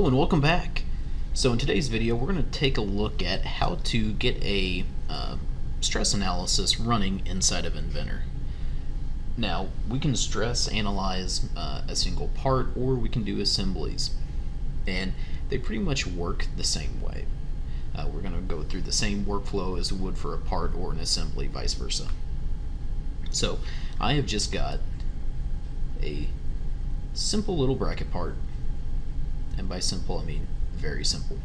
and welcome back. So in today's video we're going to take a look at how to get a stress analysis running inside of Inventor. Now we can stress analyze a single part, or we can do assemblies, and they pretty much work the same way. We're going to go through the same workflow as we would for a part or an assembly, vice versa. So I have just got a simple little bracket part, and by simple I mean very simple.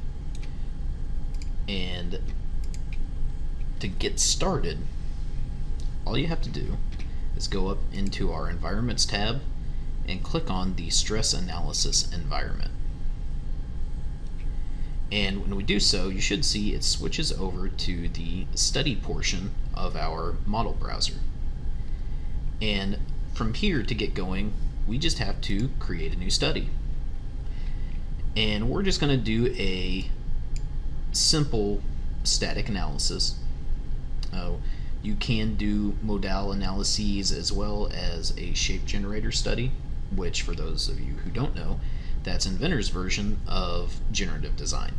And to get started, all you have to do is go up into our Environments tab and click on the Stress Analysis environment. And when we do so, you should see it switches over to the study portion of our model browser. And from here, to get going, we just have to create a new study. And we're just going to do a simple static analysis. You can do modal analyses as well as a shape generator study, which, for those of you who don't know, that's Inventor's version of generative design.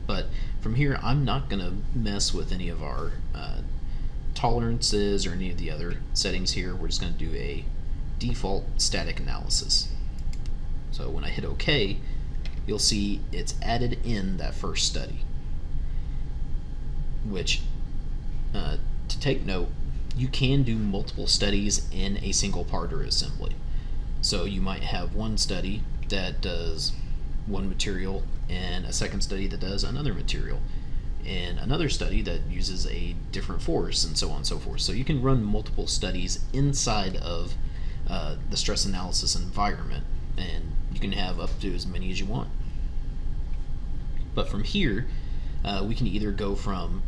But from here, I'm not going to mess with any of our tolerances or any of the other settings here. We're just going to do a default static analysis. So when I hit OK, you'll see it's added in that first study, which, to take note, you can do multiple studies in a single part or assembly. So you might have one study that does one material and a second study that does another material, and another study that uses a different force, and so on and so forth. So you can run multiple studies inside of the stress analysis environment, and you can have up to as many as you want. But from here, we can either go from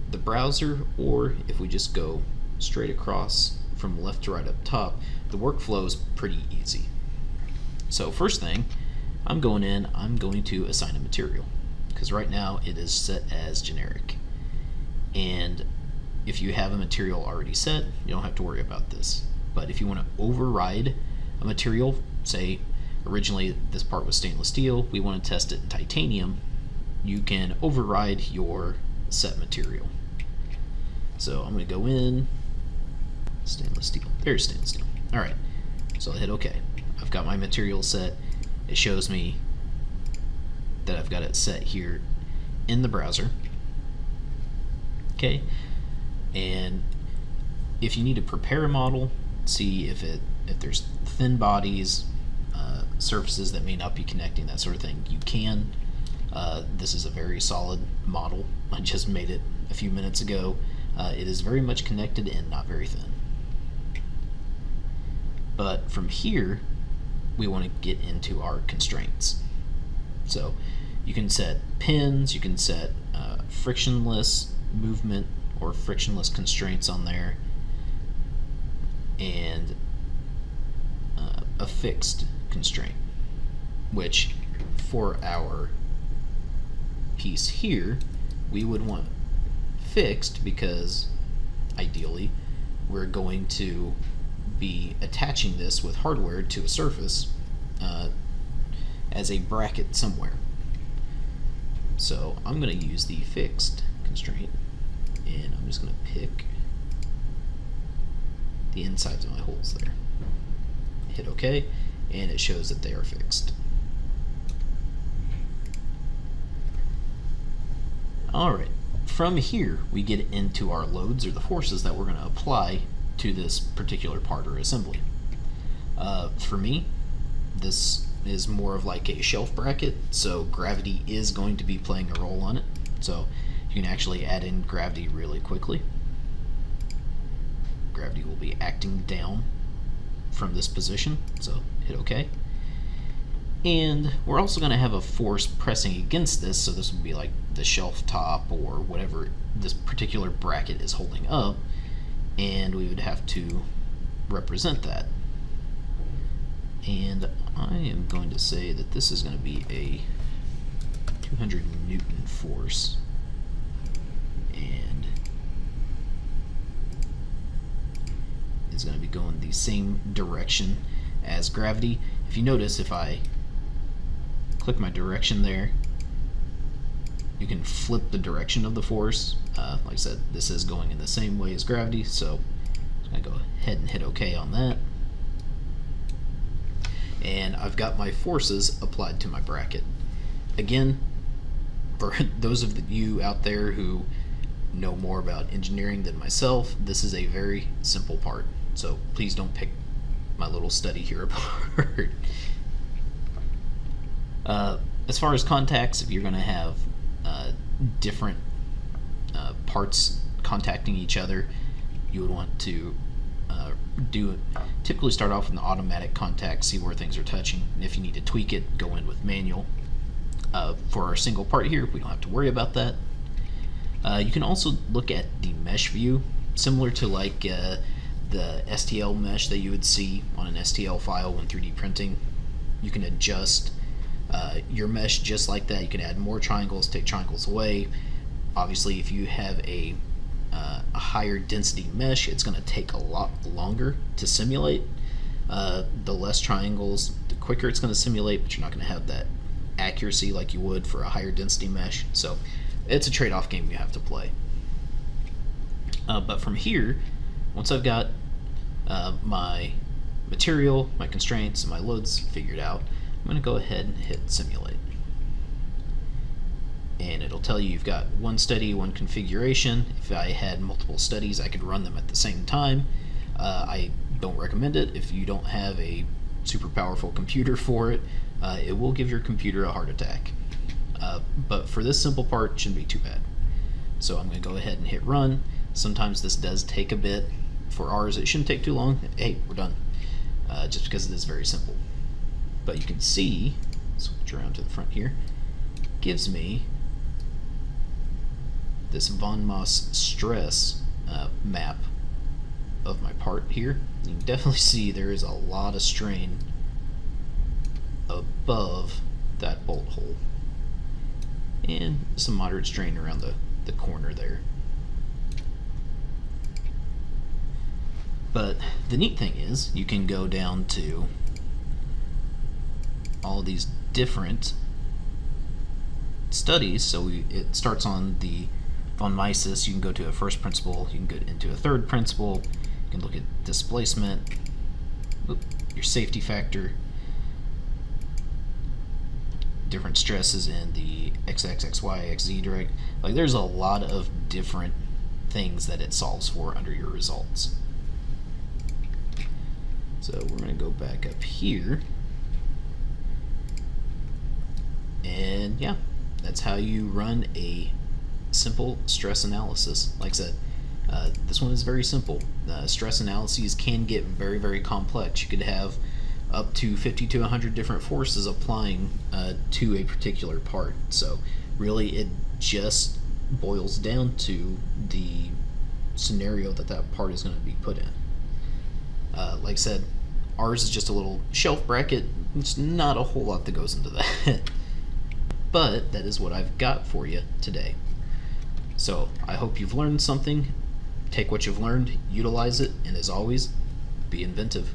the browser, or if we just go straight across from left to right up top, the workflow is pretty easy. So first thing, I'm going to assign a material, because right now it is set as generic. And if you have a material already set, you don't have to worry about this. But if you want to override a material, say originally this part was stainless steel, we want to test it in titanium, you can override your set material. So I'm going to go in, stainless steel, there's stainless steel. Alright, so I'll hit OK. I've got my material set. It shows me that I've got it set here in the browser. Okay, and if you need to prepare a model, see if there's thin bodies, surfaces that may not be connecting, that sort of thing, you can. This is a very solid model. I just made it a few minutes ago. It is very much connected and not very thin. But from here, we want to get into our constraints. So you can set pins, you can set frictionless movement or frictionless constraints on there, and a fixed constraint, which for our piece here we would want fixed, because ideally we're going to be attaching this with hardware to a surface as a bracket somewhere. So I'm going to use the fixed constraint, and I'm just going to pick the insides of my holes there. Hit OK, and it shows that they are fixed. Alright, from here we get into our loads, or the forces that we're going to apply to this particular part or assembly. For me, this is more of like a shelf bracket, so gravity is going to be playing a role on it. So you can actually add in gravity really quickly. Gravity will be acting down from this position, so hit OK. And we're also going to have a force pressing against this, so this would be like the shelf top or whatever this particular bracket is holding up, and we would have to represent that. And I am going to say that this is going to be a 200 Newton force, and is going to be going the same direction as gravity. If you notice, if I click my direction there. You can flip the direction of the force. Like I said, this is going in the same way as gravity, so I'm going to go ahead and hit OK on that. And I've got my forces applied to my bracket. Again, for those of you out there who know more about engineering than myself, this is a very simple part. So please don't pick my little study here apart. As far as contacts, if you're going to have different parts contacting each other, you would want to typically start off with an automatic contact, see where things are touching, and if you need to tweak it, go in with manual. For our single part here, we don't have to worry about that. You can also look at the mesh view, similar to like the STL mesh that you would see on an STL file when 3D printing. You can adjust your mesh just like that. You can add more triangles, take triangles away. Obviously, if you have a higher density mesh, it's going to take a lot longer to simulate. The less triangles, the quicker it's going to simulate, but you're not going to have that accuracy like you would for a higher density mesh. So it's a trade-off game you have to play. But from here, once I've got my material, my constraints, and my loads figured out, I'm going to go ahead and hit simulate. And it'll tell you you've got one study, one configuration. If I had multiple studies, I could run them at the same time. I don't recommend it if you don't have a super powerful computer for it. It will give your computer a heart attack. But for this simple part, it shouldn't be too bad. So I'm going to go ahead and hit run. Sometimes this does take a bit. For ours, it shouldn't take too long. Hey, we're done. Just because it is very simple. But you can see, switch around to the front here, gives me this von Moss stress map of my part here. You can definitely see there is a lot of strain above that bolt hole, and some moderate strain around the corner there. But the neat thing is you can go down to all these different studies. So it starts on the von Mises. You can go to a first principle, you can go into a third principle, you can look at displacement, your safety factor, different stresses in the XX, XY, XZ direct. Like, there's a lot of different things that it solves for under your results. So we're going to go back up here, and yeah, that's how you run a simple stress analysis. Like I said, this one is very simple. Stress analyses can get very, very complex. You could have up to 50 to 100 different forces applying to a particular part. So really it just boils down to the scenario that that part is going to be put in. Like I said, ours is just a little shelf bracket. It's not a whole lot that goes into that. But that is what I've got for you today. So I hope you've learned something. Take what you've learned, utilize it, and as always, be inventive.